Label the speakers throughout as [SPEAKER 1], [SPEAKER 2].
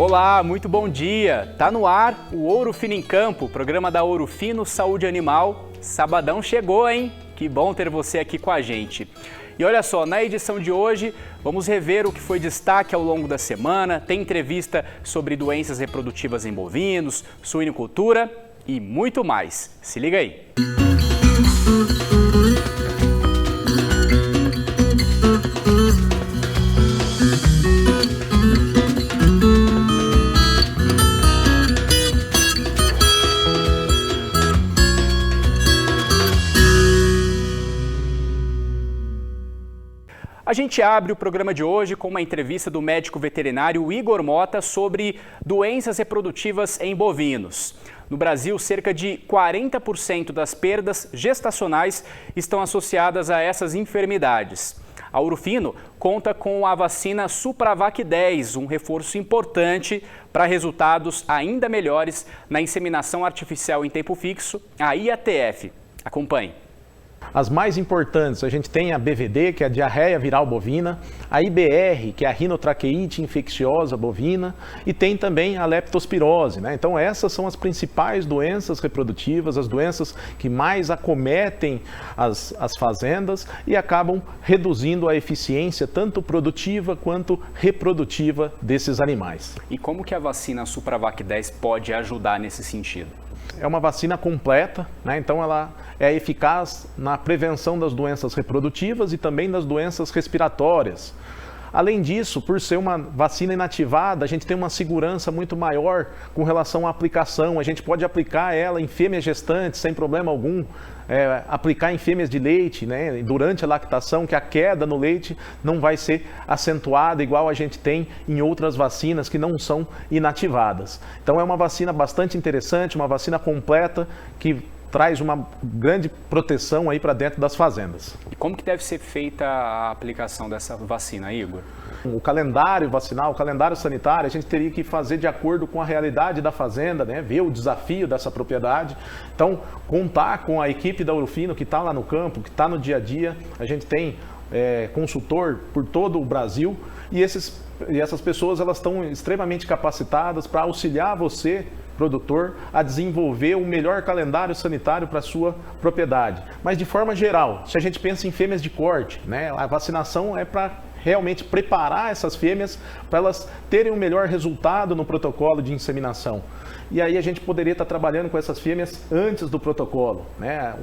[SPEAKER 1] Olá, muito bom dia. Tá no ar o Ouro Fino em Campo, programa da Ouro Fino Saúde Animal. Sabadão chegou, hein? Que bom ter você aqui com a gente. E olha só, na edição de hoje, vamos rever o que foi destaque ao longo da semana, tem entrevista sobre doenças reprodutivas em bovinos, suinocultura e muito mais. Se liga aí. A gente abre o programa de hoje com uma entrevista do médico veterinário Igor Mota sobre doenças reprodutivas em bovinos. No Brasil, cerca de 40% das perdas gestacionais estão associadas a essas enfermidades. A Ouro Fino conta com a vacina Supravac 10, um reforço importante para resultados ainda melhores na inseminação artificial em tempo fixo, a IATF. Acompanhe.
[SPEAKER 2] As mais importantes, a gente tem a BVD, que é a diarreia viral bovina, a IBR, que é a rinotraqueite infecciosa bovina, e tem também a leptospirose, né? Então essas são as principais doenças reprodutivas, as doenças que mais acometem as fazendas e acabam reduzindo a eficiência tanto produtiva quanto reprodutiva desses animais.
[SPEAKER 1] E como que a vacina Supravac 10 pode ajudar nesse sentido?
[SPEAKER 2] É uma vacina completa, né? Então ela é eficaz na prevenção das doenças reprodutivas e também das doenças respiratórias. Além disso, por ser uma vacina inativada, a gente tem uma segurança muito maior com relação à aplicação. A gente pode aplicar ela em fêmeas gestantes sem problema algum, aplicar em fêmeas de leite, né, durante a lactação, que a queda no leite não vai ser acentuada igual a gente tem em outras vacinas que não são inativadas. Então é uma vacina bastante interessante, uma vacina completa que traz uma grande proteção aí para dentro das fazendas.
[SPEAKER 1] E como que deve ser feita a aplicação dessa vacina, Igor?
[SPEAKER 2] O calendário vacinal, o calendário sanitário, a gente teria que fazer de acordo com a realidade da fazenda, né? Ver o desafio dessa propriedade. Então, contar com a equipe da Ouro Fino que está lá no campo, que está no dia a dia. A gente tem consultor por todo o Brasil e essas pessoas elas estão extremamente capacitadas para auxiliar você, produtor, a desenvolver o melhor calendário sanitário para a sua propriedade. Mas de forma geral, se a gente pensa em fêmeas de corte, né, a vacinação é para realmente preparar essas fêmeas para elas terem um melhor resultado no protocolo de inseminação. E aí a gente poderia estar trabalhando com essas fêmeas antes do protocolo, né?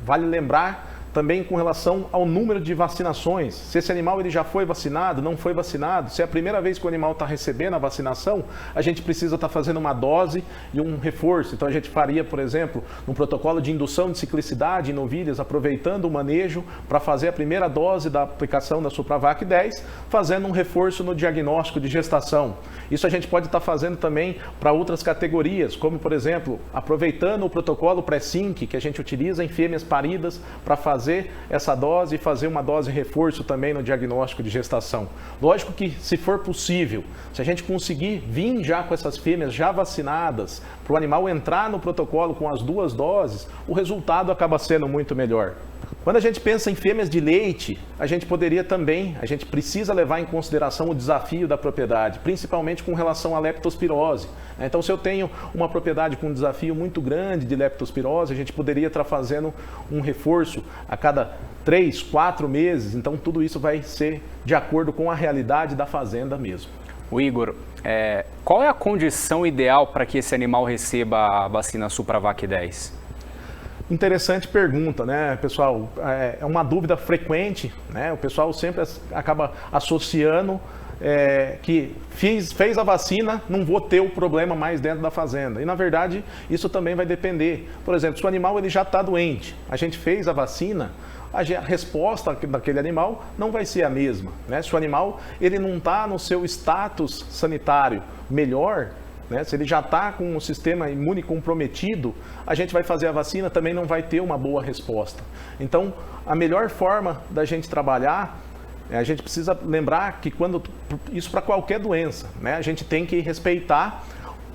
[SPEAKER 2] Vale lembrar também com relação ao número de vacinações. Se esse animal ele já foi vacinado, não foi vacinado, se é a primeira vez que o animal está recebendo a vacinação, a gente precisa estar fazendo uma dose e um reforço. Então a gente faria, por exemplo, um protocolo de indução de ciclicidade em novilhas, aproveitando o manejo para fazer a primeira dose da aplicação da Supravac 10, fazendo um reforço no diagnóstico de gestação. Isso a gente pode estar fazendo também para outras categorias, como por exemplo, aproveitando o protocolo pré-sync que a gente utiliza em fêmeas paridas para fazer essa dose e fazer uma dose reforço também no diagnóstico de gestação. Lógico que, se for possível, se a gente conseguir vir já com essas fêmeas já vacinadas, para o animal entrar no protocolo com as 2 doses, o resultado acaba sendo muito melhor. Quando a gente pensa em fêmeas de leite, a gente precisa levar em consideração o desafio da propriedade, principalmente com relação à leptospirose. Então, se eu tenho uma propriedade com um desafio muito grande de leptospirose, a gente poderia estar fazendo um reforço a cada 3, 4 meses. Então, tudo isso vai ser de acordo com a realidade da fazenda mesmo.
[SPEAKER 1] O Igor, qual é a condição ideal para que esse animal receba a vacina Supravac 10?
[SPEAKER 2] Interessante pergunta, né, pessoal? É uma dúvida frequente, né? O pessoal sempre acaba associando que fez a vacina, não vou ter o problema mais dentro da fazenda. E, na verdade, isso também vai depender. Por exemplo, se o animal ele já está doente, a gente fez a vacina, a resposta daquele animal não vai ser a mesma, né? Se o animal ele não está no seu status sanitário melhor, né? Se ele já está com o sistema imune comprometido, a gente vai fazer a vacina, também não vai ter uma boa resposta. Então, a melhor forma da gente trabalhar, a gente precisa lembrar que isso para qualquer doença, né? A gente tem que respeitar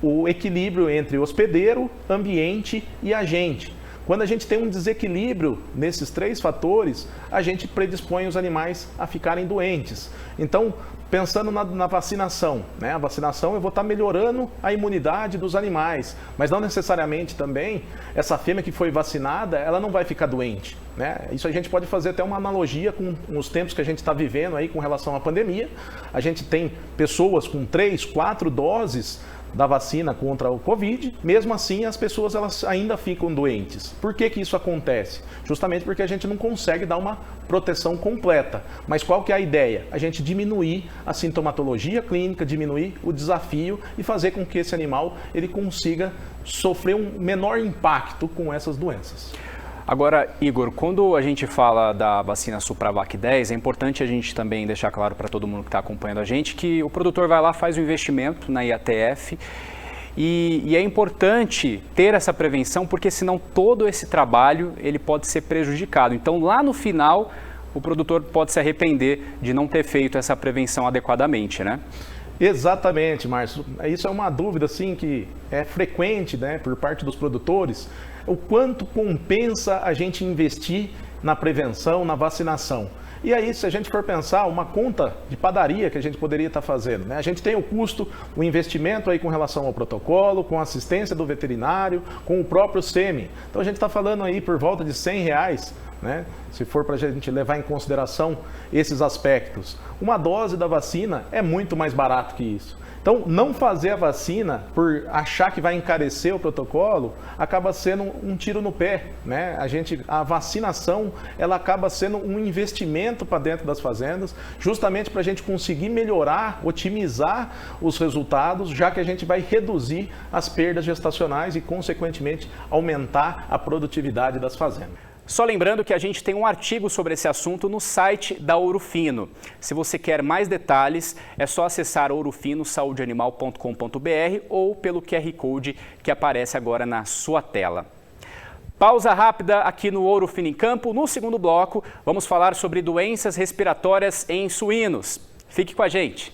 [SPEAKER 2] o equilíbrio entre hospedeiro, ambiente e agente. Quando a gente tem um desequilíbrio nesses 3 fatores, a gente predispõe os animais a ficarem doentes. Então, pensando na vacinação, né? A vacinação eu vou estar melhorando a imunidade dos animais, mas não necessariamente também essa fêmea que foi vacinada, ela não vai ficar doente, né? Isso a gente pode fazer até uma analogia com os tempos que a gente está vivendo aí com relação à pandemia. A gente tem pessoas com 3, 4 doses da vacina contra o Covid, mesmo assim as pessoas elas ainda ficam doentes. Por que isso acontece? Justamente porque a gente não consegue dar uma proteção completa. Mas qual que é a ideia? A gente diminuir a sintomatologia clínica, diminuir o desafio e fazer com que esse animal ele consiga sofrer um menor impacto com essas doenças.
[SPEAKER 1] Agora, Igor, quando a gente fala da vacina Supravac 10, é importante a gente também deixar claro para todo mundo que está acompanhando a gente que o produtor vai lá, faz um investimento na IATF e é importante ter essa prevenção porque senão todo esse trabalho ele pode ser prejudicado. Então, lá no final, o produtor pode se arrepender de não ter feito essa prevenção adequadamente, né?
[SPEAKER 2] Exatamente, Márcio. Isso é uma dúvida assim, que é frequente, né, por parte dos produtores. O quanto compensa a gente investir na prevenção, na vacinação. E aí, se a gente for pensar, uma conta de padaria que a gente poderia estar fazendo, né? A gente tem o custo, o investimento aí com relação ao protocolo, com a assistência do veterinário, com o próprio SEMI. Então a gente está falando aí por volta de R$100, né? Se for para a gente levar em consideração esses aspectos. Uma dose da vacina é muito mais barato que isso. Então, não fazer a vacina por achar que vai encarecer o protocolo acaba sendo um tiro no pé, né? A vacinação ela acaba sendo um investimento para dentro das fazendas, justamente para a gente conseguir melhorar, otimizar os resultados, já que a gente vai reduzir as perdas gestacionais e, consequentemente, aumentar a produtividade das fazendas.
[SPEAKER 1] Só lembrando que a gente tem um artigo sobre esse assunto no site da Ouro Fino. Se você quer mais detalhes, é só acessar ourofinosaudeanimal.com.br ou pelo QR Code que aparece agora na sua tela. Pausa rápida aqui no Ouro Fino em Campo. No segundo bloco, vamos falar sobre doenças respiratórias em suínos. Fique com a gente.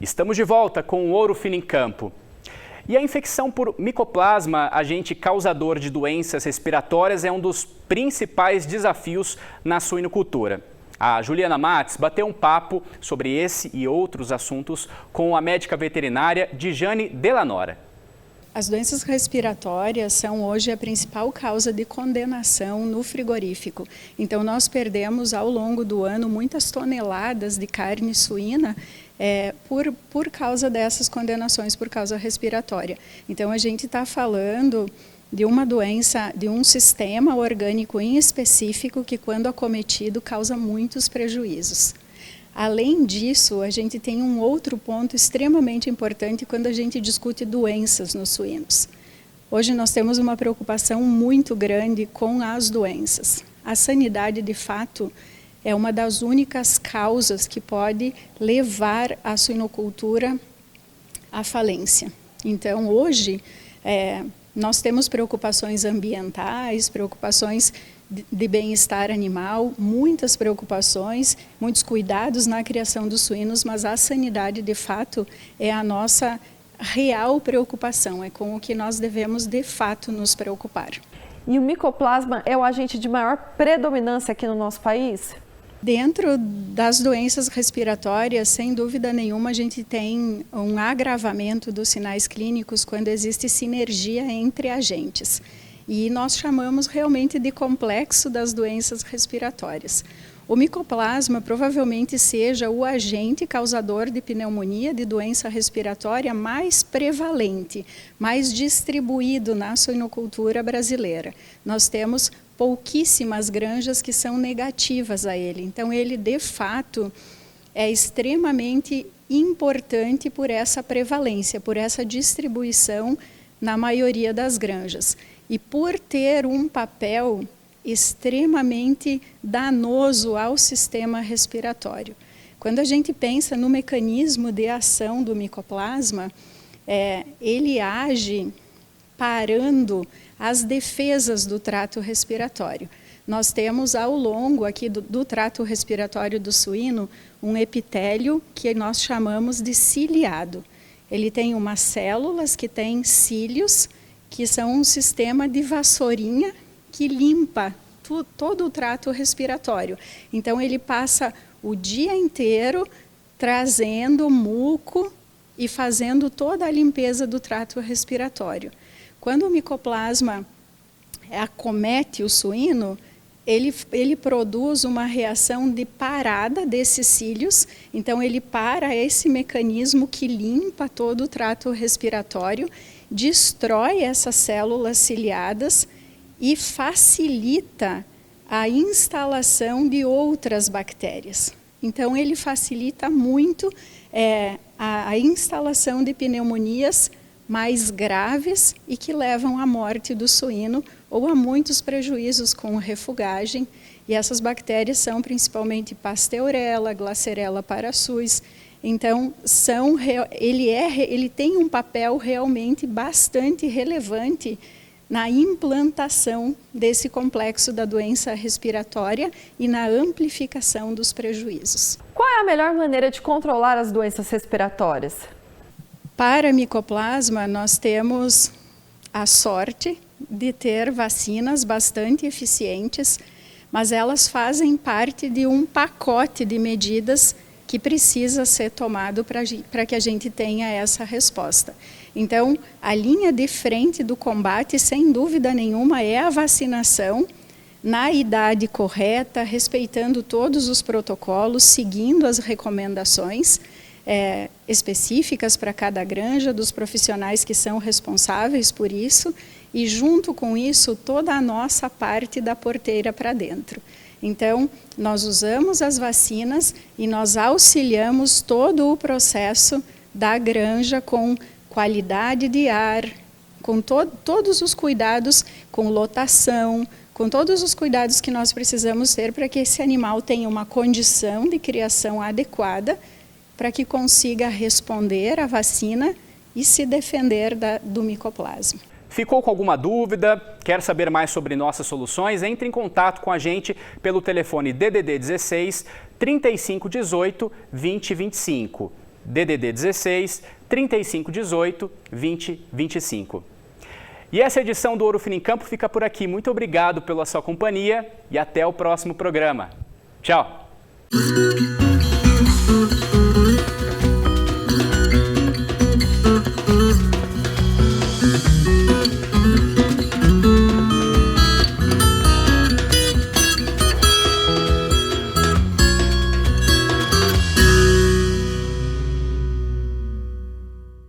[SPEAKER 1] Estamos de volta com o Ouro Fino em Campo. E a infecção por micoplasma, agente causador de doenças respiratórias, é um dos principais desafios na suinocultura. A Juliana Matos bateu um papo sobre esse e outros assuntos com a médica veterinária Dijane Delanora.
[SPEAKER 3] As doenças respiratórias são hoje a principal causa de condenação no frigorífico. Então, nós perdemos ao longo do ano muitas toneladas de carne suína por causa dessas condenações por causa respiratória. Então, a gente está falando de uma doença, de um sistema orgânico em específico que, quando acometido, causa muitos prejuízos. Além disso, a gente tem um outro ponto extremamente importante quando a gente discute doenças nos suínos. Hoje nós temos uma preocupação muito grande com as doenças. A sanidade, de fato, é uma das únicas causas que pode levar a suinocultura à falência. Então, hoje, nós temos preocupações ambientais, preocupações de bem-estar animal, muitas preocupações, muitos cuidados na criação dos suínos, mas a sanidade, de fato, é a nossa real preocupação, é com o que nós devemos, de fato, nos preocupar.
[SPEAKER 4] E o micoplasma é o agente de maior predominância aqui no nosso país?
[SPEAKER 3] Dentro das doenças respiratórias, sem dúvida nenhuma, a gente tem um agravamento dos sinais clínicos quando existe sinergia entre agentes. E nós chamamos realmente de complexo das doenças respiratórias. O micoplasma provavelmente seja o agente causador de pneumonia, de doença respiratória mais prevalente, mais distribuído na suinocultura brasileira. Nós temos pouquíssimas granjas que são negativas a ele. Então, ele, de fato, é extremamente importante por essa prevalência, por essa distribuição na maioria das granjas. E por ter um papel extremamente danoso ao sistema respiratório. Quando a gente pensa no mecanismo de ação do micoplasma, ele age parando as defesas do trato respiratório. Nós temos ao longo aqui do trato respiratório do suíno um epitélio que nós chamamos de ciliado. Ele tem umas células que têm cílios, que são um sistema de vassourinha que limpa todo o trato respiratório. Então, ele passa o dia inteiro trazendo muco e fazendo toda a limpeza do trato respiratório. Quando o micoplasma acomete o suíno, ele produz uma reação de parada desses cílios, então ele para esse mecanismo que limpa todo o trato respiratório, destrói essas células ciliadas e facilita a instalação de outras bactérias. Então, ele facilita muito a instalação de pneumonias mais graves e que levam à morte do suíno ou a muitos prejuízos com refugagem. E essas bactérias são principalmente Pasteurella, Glasserella parasuis. Então, ele tem um papel realmente bastante relevante na implantação desse complexo da doença respiratória e na amplificação dos prejuízos.
[SPEAKER 4] Qual é a melhor maneira de controlar as doenças respiratórias?
[SPEAKER 3] Para micoplasma, nós temos a sorte de ter vacinas bastante eficientes, mas elas fazem parte de um pacote de medidas que precisa ser tomado para que a gente tenha essa resposta. Então, a linha de frente do combate, sem dúvida nenhuma, é a vacinação na idade correta, respeitando todos os protocolos, seguindo as recomendações específicas para cada granja, dos profissionais que são responsáveis por isso, e junto com isso, toda a nossa parte da porteira para dentro. Então, nós usamos as vacinas e nós auxiliamos todo o processo da granja com qualidade de ar, com todos os cuidados, com lotação, com todos os cuidados que nós precisamos ter para que esse animal tenha uma condição de criação adequada, para que consiga responder à vacina e se defender do micoplasma.
[SPEAKER 1] Ficou com alguma dúvida? Quer saber mais sobre nossas soluções? Entre em contato com a gente pelo telefone DDD 16 3518 2025. DDD 16 3518 2025. E essa edição do Ouro Fino em Campo fica por aqui. Muito obrigado pela sua companhia e até o próximo programa. Tchau!